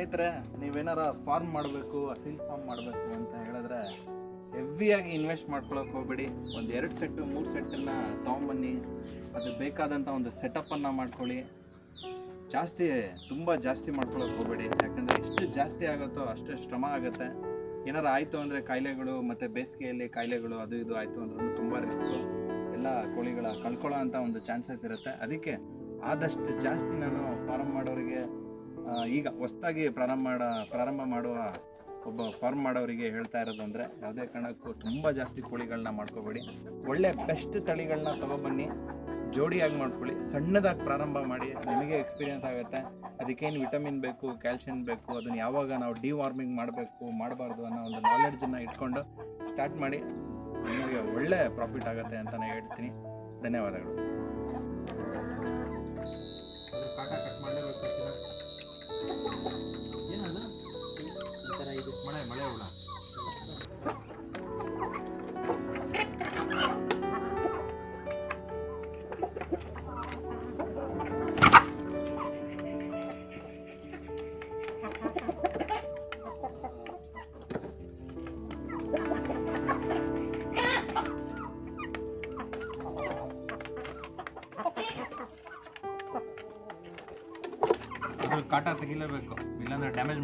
ಸ್ನೇಹಿತರೆ, ನೀವೇನಾರ ಫಾರ್ಮ್ ಮಾಡಬೇಕು, ಹಸಿಲ್ ಫಾರ್ಮ್ ಮಾಡಬೇಕು ಅಂತ ಹೇಳಿದ್ರೆ ಹೆವಿಯಾಗಿ ಇನ್ವೆಸ್ಟ್ ಮಾಡ್ಕೊಳಕ್ಕೆ ಹೋಗ್ಬೇಡಿ. ಒಂದು 2 ಸೆಟ್ 3 ಸೆಟ್ಟನ್ನು ತೊಗೊಂಬನ್ನಿ. ಅದು ಬೇಕಾದಂಥ ಒಂದು ಸೆಟಪ್ಪನ್ನು ಮಾಡ್ಕೊಳ್ಳಿ. ತುಂಬ ಜಾಸ್ತಿ ಮಾಡ್ಕೊಳಕ್ಕೆ ಹೋಗಬೇಡಿ. ಯಾಕಂದರೆ ಎಷ್ಟು ಜಾಸ್ತಿ ಆಗುತ್ತೋ ಅಷ್ಟು ಶ್ರಮ ಆಗುತ್ತೆ. ಏನಾರು ಆಯಿತು ಅಂದರೆ ಕಾಯಿಲೆಗಳು, ಮತ್ತು ಬೇಸಿಗೆಯಲ್ಲಿ ಕಾಯಿಲೆಗಳು ಅದು ಇದು ಆಯಿತು ಅಂದ್ರೂ ತುಂಬ ರಿಸ್ಕು. ಎಲ್ಲ ಕೋಳಿಗಳ ಕಳ್ಕೊಳ್ಳೋ ಅಂಥ ಒಂದು ಚಾನ್ಸಸ್ ಇರುತ್ತೆ. ಅದಕ್ಕೆ ಆದಷ್ಟು ಜಾಸ್ತಿ ನಾನು ಫಾರ್ಮ್ ಮಾಡೋರಿಗೆ, ಈಗ ಹೊಸದಾಗಿ ಪ್ರಾರಂಭ ಮಾಡುವ ಒಬ್ಬ ಫಾರ್ಮ್ ಮಾಡೋರಿಗೆ ಹೇಳ್ತಾ ಇರೋದು ಅಂದರೆ, ಯಾವುದೇ ಕಾರಣಕ್ಕೂ ತುಂಬ ಜಾಸ್ತಿ ಕೋಳಿಗಳನ್ನ ಮಾಡ್ಕೋಬೇಡಿ. ಒಳ್ಳೆ ಬೆಸ್ಟ್ ತಳಿಗಳನ್ನ ತೊಗೊಬನ್ನಿ, ಜೋಡಿಯಾಗಿ ಮಾಡ್ಕೊಳ್ಳಿ. ಸಣ್ಣದಾಗಿ ಪ್ರಾರಂಭ ಮಾಡಿ, ನಿಮಗೆ ಎಕ್ಸ್ಪೀರಿಯೆನ್ಸ್ ಆಗುತ್ತೆ. ಅದಕ್ಕೇನು ವಿಟಮಿನ್ ಬೇಕು, ಕ್ಯಾಲ್ಶಿಯಂ ಬೇಕು, ಅದನ್ನು ಯಾವಾಗ ನಾವು ಡಿವಾರ್ಮಿಂಗ್ ಮಾಡಬಾರ್ದು ಅನ್ನೋ ಒಂದು ನಾಲೆಡ್ಜನ್ನು ಇಟ್ಕೊಂಡು ಸ್ಟಾರ್ಟ್ ಮಾಡಿ. ನಿಮಗೆ ಒಳ್ಳೆ ಪ್ರಾಫಿಟ್ ಆಗುತ್ತೆ ಅಂತ ನಾನು ಹೇಳ್ತೀನಿ. ಧನ್ಯವಾದಗಳು. ಮಳೆ ಹುಳ ಕಾಟ ತೆಗಿಲೇಬೇಕು, ಇಲ್ಲಾಂದ್ರೆ ಡ್ಯಾಮೇಜ್